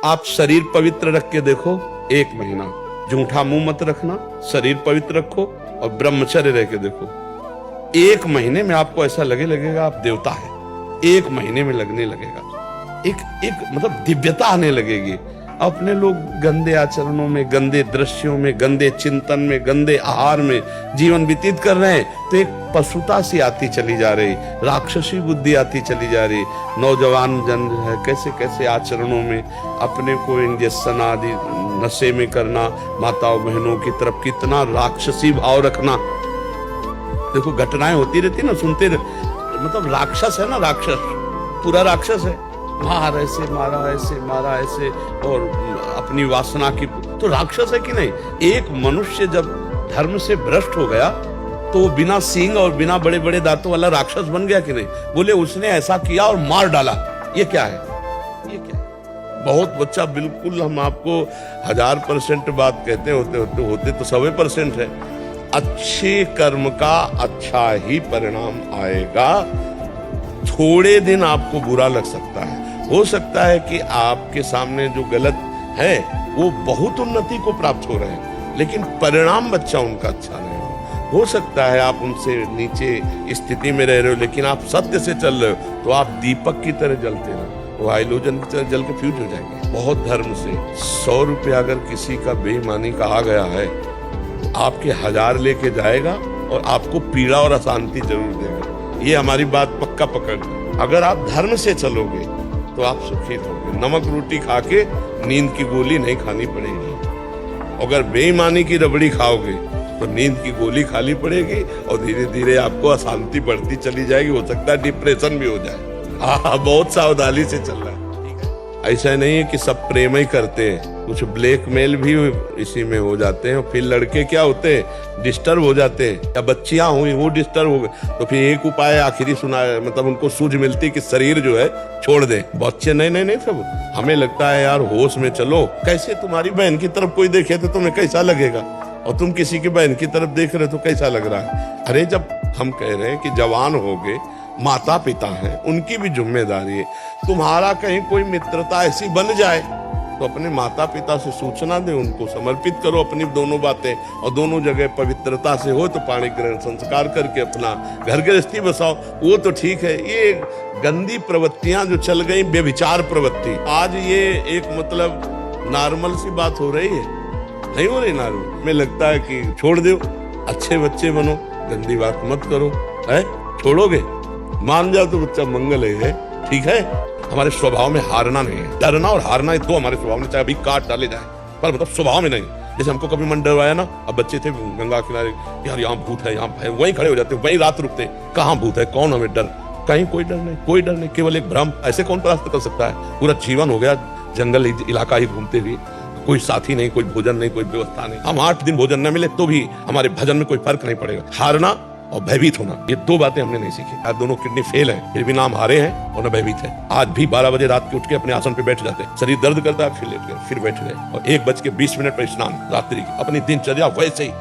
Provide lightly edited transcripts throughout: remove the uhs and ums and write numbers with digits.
आप शरीर पवित्र रख के देखो 1 महीना, झूठा मुंह मत रखना, शरीर पवित्र रखो और ब्रह्मचर्य रह के देखो। 1 महीने में आपको ऐसा लगेगा आप देवता है। 1 महीने में लगने लगेगा, एक मतलब दिव्यता आने लगेगी। अपने लोग गंदे आचरणों में, गंदे दृश्यों में, गंदे चिंतन में, गंदे आहार में जीवन व्यतीत कर रहे हैं, तो एक पशुता सी आती चली जा रही, राक्षसी बुद्धि आती चली जा रही। नौजवान जन है कैसे कैसे आचरणों में अपने को इंजेक्शन आदि नशे में करना, माताओं बहनों की तरफ कितना राक्षसी भाव रखना। देखो घटनाएं होती रहती ना, सुनते मतलब राक्षस है ना, राक्षस पूरा राक्षस है, मार ऐसे मारा, ऐसे मारा, ऐसे, और अपनी वासना की, तो राक्षस है कि नहीं। एक मनुष्य जब धर्म से भ्रष्ट हो गया तो वो बिना सींग और बिना बड़े बड़े दांतों वाला राक्षस बन गया कि नहीं। बोले उसने ऐसा किया और मार डाला, ये क्या है, ये क्या है। बहुत बच्चा, बिल्कुल हम आपको 1000% बात कहते होते तो 100% है। अच्छे कर्म का अच्छा ही परिणाम आएगा। थोड़े दिन आपको बुरा लग सकता है, हो सकता है कि आपके सामने जो गलत है वो बहुत उन्नति को प्राप्त हो रहे हैं, लेकिन परिणाम बच्चा उनका अच्छा नहीं हो सकता है। आप उनसे नीचे स्थिति में रह रहे हो, लेकिन आप सत्य से चल रहे हो, तो आप दीपक की तरह जलते रहो, वो हाइड्रोजन की तरह जल के फ्यूज हो जाएंगे। बहुत धर्म से 100 रुपया अगर किसी का बेईमानी कहा गया है, आपके 1000 लेके जाएगा और आपको पीड़ा और अशांति जरूर देगा। ये हमारी बात पक्का पकड़। अगर आप धर्म से चलोगे तो आप सुखी होगे। नमक रोटी खा के नींद की गोली नहीं खानी पड़ेगी। अगर बेईमानी की रबड़ी खाओगे तो नींद की गोली खानी पड़ेगी और धीरे धीरे आपको अशांति बढ़ती चली जाएगी। हो सकता है डिप्रेशन भी हो जाए। बहुत सावधानी से चल रहा है। ऐसा नहीं है कि सब प्रेम ही करते हैं, कुछ ब्लैकमेल भी इसी में हो जाते हैं। फिर लड़के क्या होते हैं, डिस्टर्ब हो जाते हैं, या बच्चियां हुई वो डिस्टर्ब हो गए, तो फिर एक उपाय आखिरी सुना, मतलब उनको सूझ मिलती कि शरीर जो है छोड़ दे। बच्चे नहीं सब, हमें लगता है यार होश में चलो। कैसे तुम्हारी बहन की तरफ कोई देखे तो तुम्हें कैसा लगेगा, और तुम किसी की बहन की तरफ देख रहे तो कैसा लग रहा है। अरे जब हम कह रहे हैं कि जवान हो गए, माता पिता हैं, उनकी भी जिम्मेदारी है। तुम्हारा कहीं कोई मित्रता ऐसी बन जाए तो अपने माता पिता से सूचना दे, उनको समर्पित करो अपनी दोनों बातें, और दोनों जगह पवित्रता से हो तो पाणी ग्रहण संस्कार करके अपना घर गृहस्थी बसाओ, वो तो ठीक है। ये गंदी प्रवृत्तियां जो चल गई, बेविचार प्रवृत्ति, आज ये एक मतलब नॉर्मल सी बात हो रही है, नहीं हो रही नॉर्मल। में लगता है कि छोड़ दो, अच्छे बच्चे बनो, गंदी बात मत करो। है छोड़ोगे, मान जाओ तो बच्चा मंगल है, ठीक है। हमारे स्वभाव में हारना नहीं है, डरना और हारना ये दो हमारे स्वभाव में, चाहे अभी काट डाले जाए, पर मतलब स्वभाव में नहीं। जैसे हमको कभी मन डरवाया ना, अब बच्चे थे गंगा किनारे, यार यहाँ भूत है, यहाँ है, वहीं खड़े हो जाते, वहीं रात रुकते, कहाँ भूत है, कौन हमें डर, कहीं कोई डर नहीं, कोई डर नहीं, केवल एक भ्रम। ऐसे कौन परास्त कर सकता है। पूरा जीवन हो गया जंगल इलाका ही घूमते हुए, कोई साथी नहीं, कोई भोजन नहीं, कोई व्यवस्था नहीं। हम 8 दिन भोजन न मिले तो भी हमारे भजन में कोई फर्क नहीं पड़ेगा। हारना और भयभीत होना, ये 2 बातें हमने नहीं सीखी। आज दोनों किडनी फेल है, फिर भी ना हम हारे हैं और न भयभीत है। आज भी 12 बजे रात के उठ के अपने आसन पे बैठ जाते, शरीर दर्द करता है, फिर लेट गए, फिर बैठ गए, और 1:20 पर स्नान रात्रि की। अपनी दिनचर्या वैसे ही,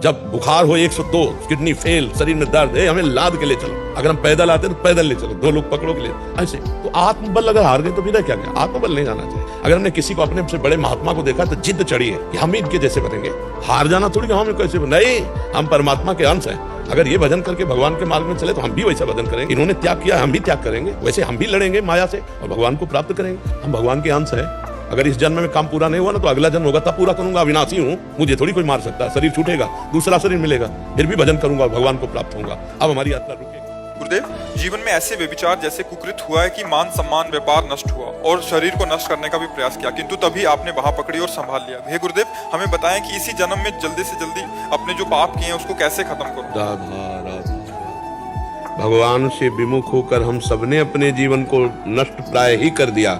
जब बुखार हो 102, किडनी फेल, शरीर में दर्द है, हमें लाद के ले चलो। अगर हम पैदल आते तो पैदल ले चलो, 2 लोग पकड़ो के ले, ऐसे। तो आत्मबल अगर हार गए तो फिर क्या गया, आत्मबल नहीं जाना चाहिए। अगर हमने किसी को अपने से बड़े महात्मा को देखा तो जिद चढ़ी है कि हम भी इनके जैसे बनेंगे। हार जाना थोड़ी कि हम कैसे, नहीं, हम परमात्मा के अंश हैं। अगर ये भजन करके भगवान के मार्ग में चले तो हम भी वैसा भजन करेंगे। इन्होंने त्याग किया, हम भी त्याग करेंगे, वैसे हम भी लड़ेंगे माया से और भगवान को प्राप्त करेंगे। हम भगवान के अंश हैं। अगर इस जन्म में काम पूरा नहीं हुआ ना तो अगला जन्म होगा, तब पूरा करूंगा। अविनाशी हूँ, मुझे थोड़ी कोई मार सकता है। शरीर छूटेगा, दूसरा शरीर मिलेगा, फिर भी भजन करूंगा, भगवान को प्राप्त होऊंगा। अब हमारी यात्रा रुकेगी। गुरुदेव, जीवन में ऐसे व्यभिचार जैसे कुकृत हुआ है कि मान सम्मान व्यापार नष्ट हुआ और शरीर को नष्ट करने का भी प्रयास किया, किंतु तभी आपने वहां पकड़ी और संभाल लिया। हे गुरुदेव, हमें बताएं कि इसी जन्म में जल्दी से जल्दी अपने जो पाप किए हैं उसको कैसे खत्म करूं। राधा राधा। भगवान से विमुख होकर हम सबने अपने जीवन को नष्ट प्राय ही कर दिया।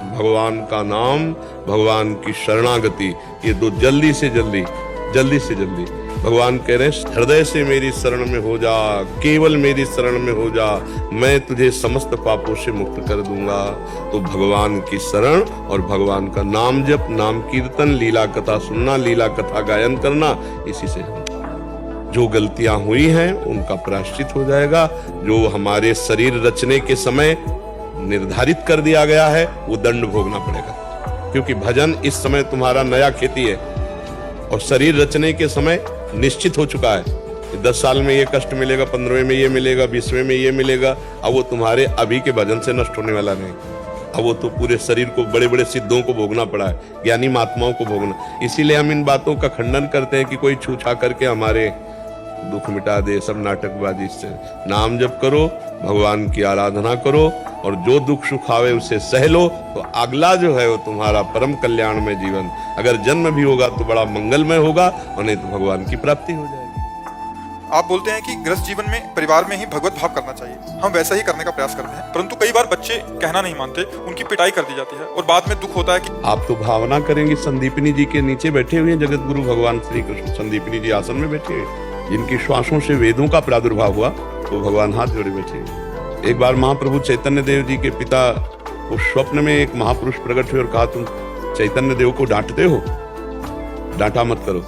भगवान का नाम, भगवान की शरणागति, ये 2 जल्दी से जल्दी भगवान कह रहे हैं, हृदय से मेरी शरण में हो जा, केवल मेरी शरण में हो जा, मैं तुझे समस्त पापों से मुक्त कर दूंगा। तो भगवान की शरण और भगवान का नाम जप, नाम कीर्तन, लीला कथा सुनना, लीला कथा गायन करना, इसी से जो गलतियां हुई हैं उनका प्रायश्चित हो जाएगा। जो हमारे शरीर रचने के समय निर्धारित कर दिया गया है वो दंड भोगना पड़ेगा। क्योंकि भजन इस समय तुम्हारा नया खेती है और शरीर रचने के समय निश्चित हो चुका है। 10 साल में ये कष्ट मिलेगा, 15वें में ये मिलेगा, 20वें में ये मिलेगा। अब वो तुम्हारे अभी के भजन से नष्ट होने वाला नहीं। अब वो तो पूरे शरीर को बड़े बड़े सिद्धों को भोगना पड़ा है, ज्ञानी महात्माओं को भोगना। इसीलिए हम इन बातों का खंडन करते हैं कि कोई छू छा करके हमारे दुख मिटा दे, सब नाटकबाजी से। नाम जप करो, भगवान की आराधना करो और जो दुख सुख आवे उसे सह लो, तो अगला जो है वो तुम्हारा परम कल्याण में जीवन। अगर जन्म भी होगा तो बड़ा मंगलमय होगा और नहीं तो भगवान की प्राप्ति हो जाएगी। आप बोलते हैं कि गृहस्थ जीवन में परिवार में ही भगवत भाव करना चाहिए। हम वैसा ही करने का प्रयास करते हैं, परंतु कई बार बच्चे कहना नहीं मानते, उनकी पिटाई कर दी जाती है और बाद में दुख होता है कि आप तो भावना करेंगे। संदीपनी जी के नीचे बैठे हुए हैं जगत गुरु भगवान श्री कृष्ण। संदीपनी जी आसन में बैठे हैं, जिनकी श्वासों से वेदों का प्रादुर्भाव हुआ, वो भगवान हाथ जोड़े बैठे हैं। एक बार महाप्रभु चैतन्य देव जी के पिता को स्वप्न में एक महापुरुष प्रकट हुए और कहा, तुम चैतन्य देव को डांटते हो, डांटा मत करो।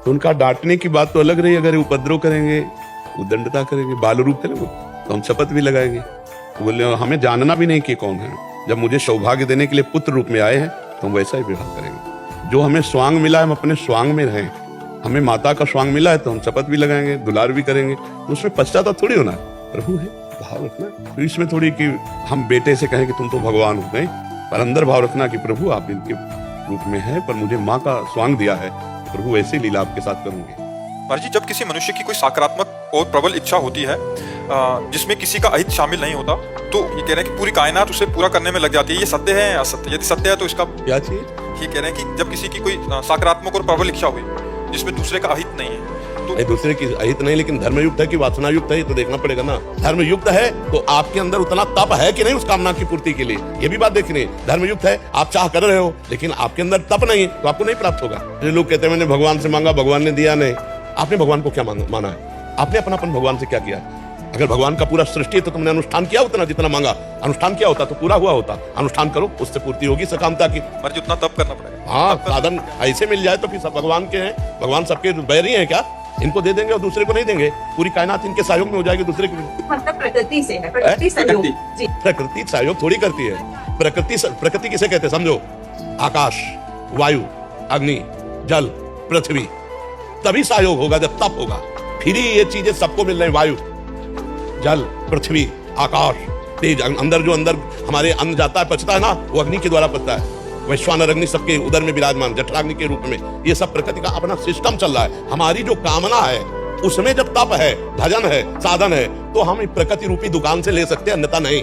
तो उनका डांटने की बात तो अलग रही, अगर उपद्रव करेंगे, उदंडता करेंगे, बाल रूप करेंगे तो हम शपथ भी लगाएंगे। तो बोले हमें जानना भी नहीं कि कौन है, जब मुझे सौभाग्य देने के लिए पुत्र रूप में आए हैं तो हम वैसा ही व्यवहार करेंगे। जो हमें स्वांग मिला है हम अपने स्वांग में रहें। हमें माता का स्वांग मिला है तो हम शपथ भी लगाएंगे, दुलार भी करेंगे। तो उसमें पश्चाताप थोड़ी होना है, प्रभु है, भाव रखना। तो इसमें थोड़ी कि हम बेटे से कहें कि तुम तो भगवान हो, नहीं, पर अंदर भाव रखना कि प्रभु आप इनके रूप में है, पर मुझे माँ का स्वांग दिया है, प्रभु ऐसी लीला आपके साथ करूंगी। महाराज जी, जब किसी मनुष्य की कोई सकारात्मक और प्रबल इच्छा होती है जिसमें किसी का अहित शामिल नहीं होता, तो ये कह रहे हैं कि पूरी कायनात उसे पूरा करने में लग जाती है। ये सत्य है या असत्य? यदि सत्य है तो इसका क्या चीज? ये कह रहे हैं कि जब किसी की कोई सकारात्मक और प्रबल इच्छा हुई जिसमें दूसरे का अहित नहीं है, तो दूसरे की अहित नहीं, लेकिन धर्मयुक्त है कि वासनायुक्त है, ये तो देखना पड़ेगा ना। धर्मयुक्त है तो आपके अंदर उतना तप है कि नहीं उस कामना की पूर्ति के लिए, ये भी बात देखनी है। धर्मयुक्त है, आप चाह कर रहे हो लेकिन आपके अंदर तप नहीं, तो आपको नहीं प्राप्त होगा। जो लोग कहते हैं मैंने भगवान से मांगा, भगवान ने दिया नहीं। आपने भगवान को क्या माना है? आपने अपनापन भगवान से क्या किया? अगर भगवान का पूरा सृष्टि है तो तुमने अनुष्ठान किया उतना जितना मांगा, अनुष्ठान किया होता तो पूरा हुआ होता। अनुष्ठान करो, उससे पूर्ति होगी सकामता की। महाराज, उतना तप करना पड़ेगा। हाँ, साधन ऐसे मिल जाए तो फिर सब भगवान के हैं। भगवान सबके बैरी हैं क्या? इनको दे देंगे और दूसरे को नहीं देंगे? पूरी कायनात इनके सहयोग में हो जाएगी, दूसरे को मतलब प्रकृति से है, प्रकृति सहयोग। जी, प्रकृति सहयोग थोड़ी करती है। प्रकृति किसे कहते हैं समझो? आकाश, वायु, अग्नि, जल, पृथ्वी। तभी सहयोग होगा जब तप होगा, फिर ही ये चीजें सबको मिल रही। वायु, जल, पृथ्वी, आकाश, तेज, अंदर जो अंदर हमारे अन्न जाता है, पचता है ना, वो अग्नि के द्वारा पचता है। वैश्वानर अग्नि सबके उदर में विराजमान, जठराग्नि के रूप में। ये सब प्रकृति का अपना सिस्टम चल रहा है। हमारी जो कामना है उसमें जब तप है, भजन है, साधन है, तो हम प्रकृति रूपी दुकान से ले सकते हैं, अन्यथा नहीं।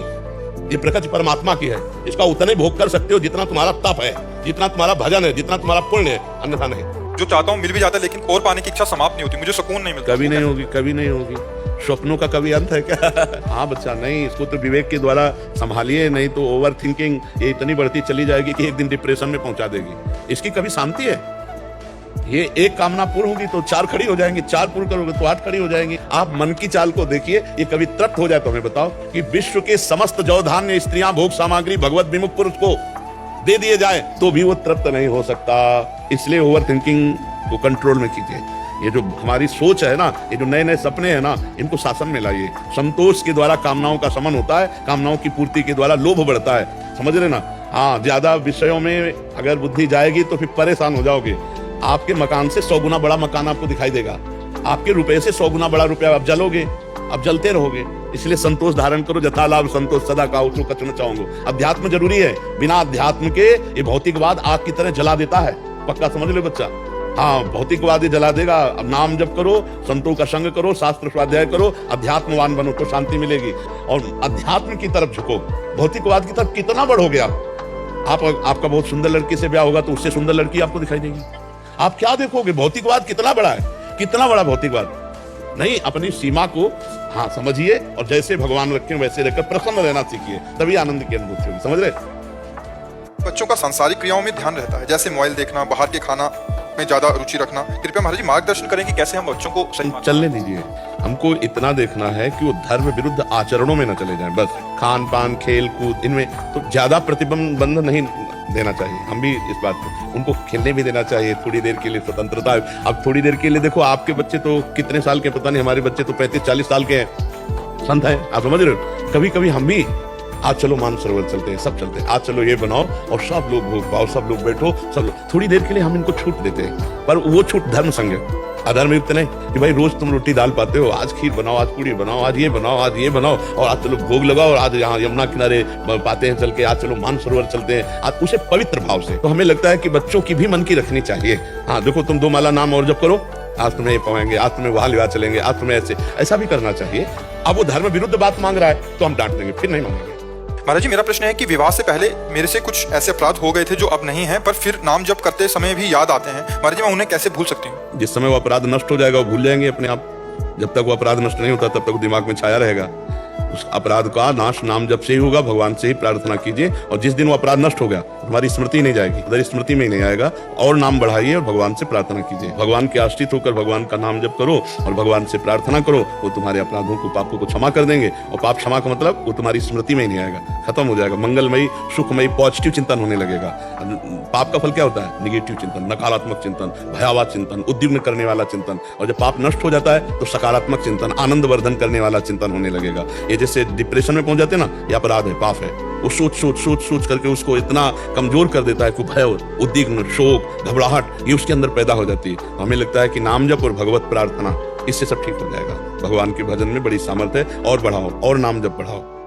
ये प्रकृति परमात्मा की है, इसका उतने भोग कर सकते हो जितना तुम्हारा तप है, जितना तुम्हारा भजन है, जितना तुम्हारा पुण्य है, अन्यथा नहीं। जो चाहता हूँ मिल भी जाता है, लेकिन और पाने की इच्छा समाप्त नहीं होती, मुझे सुकून नहीं मिलता। कभी नहीं होगी, कभी नहीं होगी। स्वप्नों का कभी अंत है क्या? हाँ बच्चा, नहीं, इसको तो विवेक के द्वारा संभालिए, नहीं तो ओवर थिंकिंग ये इतनी बढ़ती चली जाएगी कि एक दिन डिप्रेशन में पहुंचा देगी। इसकी कभी शांति है? ये एक कामना पूर्ण होगी तो 4 खड़ी हो जाएंगी, 4 पूर्ण करोगे तो 8 खड़ी हो जाएंगी। आप मन की चाल को देखिए, ये कभी तृप्त हो जाए तो हमें बताओ कि विश्व के समस्त जौधान्य, स्त्रियां, भोग सामग्री भगवत विमुख पुरुष को दे दिए जाए तो भी वो तृप्त नहीं हो सकता। इसलिए ओवर थिंकिंग को कंट्रोल में कीजिए। ये जो हमारी सोच है ना, ये जो नए नए सपने हैं ना, इनको शासन में लाइए। संतोष के द्वारा कामनाओं का शमन होता है, कामनाओं की पूर्ति के द्वारा लोभ बढ़ता है, समझ रहे ना? हाँ, ज्यादा विषयों में अगर बुद्धि जाएगी तो फिर परेशान हो जाओगे। आपके मकान से 100 गुना बड़ा मकान आपको दिखाई देगा, आपके रुपए से 100 गुना बड़ा रुपया आप जलोगे, आप जलते रहोगे। इसलिए संतोष धारण करो, जथा लाभ संतोष सदा का उचो कचन चाहूंगा। अध्यात्म जरूरी है, बिना अध्यात्म के ये भौतिकवाद आग की तरह जला देता है। पक्का समझ लो बच्चा। हाँ, भौतिकवादी जला देगा। अब नाम जप करो, संतों का संग करो, शास्त्र स्वाध्याय करो, अध्यात्मवान बनो तो शांति मिलेगी। और अध्यात्म की तरफ झुको, भौतिकवाद की तरफ कितना बढ़ोगे आप। आपका बहुत सुंदर लड़की से ब्याह होगा तो उससे सुंदर लड़की आपको दिखाई देगी। आप क्या देखोगे? भौतिकवाद कितना बड़ा है, कितना बड़ा भौतिकवाद। नहीं, अपनी सीमा को हाँ समझिए और जैसे भगवान रखें वैसे रहकर प्रसन्न रहना सीखिए, तभी आनंद की अनुभूति होगी। समझ रहे? बच्चों का सांसारिक क्रियाओं में ध्यान रहता है, जैसे मोबाइल देखना, बाहर के खाना में ज्यादा रुचि रखना। कृपया महाराज जी मार्गदर्शन करें कि कैसे हम बच्चों को सही चलने दीजिए। हमको इतना देखना है कि वो धर्म विरुद्ध आचरणों में न चले जाएं। बस खान पान, खेल कूद, इनमें तो ज्यादा प्रतिबंध नहीं देना चाहिए। हम भी इस बात को, उनको खेलने भी देना चाहिए थोड़ी देर के लिए, स्वतंत्रता। अब थोड़ी देर के लिए देखो, आपके बच्चे तो कितने साल के पता नहीं, हमारे बच्चे तो 35-40 साल के हैं, संत है, आप समझ रहे हो? कभी कभी हम भी आज चलो मानसरोवर चलते हैं, सब चलते हैं, आज चलो ये बनाओ और सब लोग भोग पाओ, सब लोग बैठो, सब लोग। थोड़ी देर के लिए हम इनको छूट देते हैं, पर वो छूट धर्म संग है, अधर्म युक्त नहीं कि भाई रोज तुम रोटी दाल पाते हो, आज खीर बनाओ, आज पूड़ी बनाओ, आज ये बनाओ, आज ये बनाओ, और आज चलो भोग लगाओ, और आज यहाँ यमुना किनारे पाते हैं चल के, आज चलो मानसरोवर चलते हैं, आज उसे पवित्र भाव से। तो हमें लगता है कि बच्चों की भी मन की रखनी चाहिए। हाँ देखो, तुम 2 माला नाम और जप करो, आज तुम्हें ये पाएंगे, आज तुम्हें वहां लिवा चलेंगे, आज तुम्हें ऐसा भी करना चाहिए। अब वो धर्म विरुद्ध बात मांग रहा है तो हम डांट देंगे, फिर नहीं मांगेंगे। महाराज जी, मेरा प्रश्न है कि विवाह से पहले मेरे से कुछ ऐसे अपराध हो गए थे जो अब नहीं हैं, पर फिर नाम जप करते समय भी याद आते हैं। महाराज जी, मैं उन्हें कैसे भूल सकती हूँ? जिस समय वो अपराध नष्ट हो जाएगा वो भूल जाएंगे अपने आप। जब तक वो अपराध नष्ट नहीं होता तब तक वो दिमाग में छाया रहेगा। उस अपराध का नाश नाम जप से ही होगा, भगवान से ही प्रार्थना कीजिए, और जिस दिन वो अपराध नष्ट हो गया तुम्हारी स्मृति नहीं जाएगी, अगर स्मृति में ही नहीं आएगा, और नाम बढ़ाइए और भगवान से प्रार्थना कीजिए। भगवान के आश्रित होकर भगवान का नाम जप करो और भगवान से प्रार्थना करो, वो तुम्हारे अपराधों को, पापों को क्षमा कर देंगे। और पाप क्षमा का मतलब वो तुम्हारी स्मृति में ही नहीं आएगा, खत्म हो जाएगा। मंगलमयी, सुखमयी, पॉजिटिव चिंतन होने लगेगा। पाप का फल क्या होता है? निगेटिव चिंतन, नकारात्मक चिंतन, भयावह चिंतन, उद्विग्न करने वाला चिंतन। और जब पाप नष्ट हो जाता है तो सकारात्मक चिंतन, आनंद वर्धन करने वाला चिंतन होने लगेगा। ये जैसे डिप्रेशन में पहुंच जाते हैं ना, ये अपराध है, पाप है। वो सोच करके उसको इतना कमजोर कर देता है कि भय, उद्विग्न, शोक, घबराहट ये उसके अंदर पैदा हो जाती है। हमें लगता है कि नाम जप और भगवत प्रार्थना, इससे सब ठीक हो जाएगा। भगवान के भजन में बड़ी सामर्थ्य है, और बढ़ाओ और नाम जप बढ़ाओ।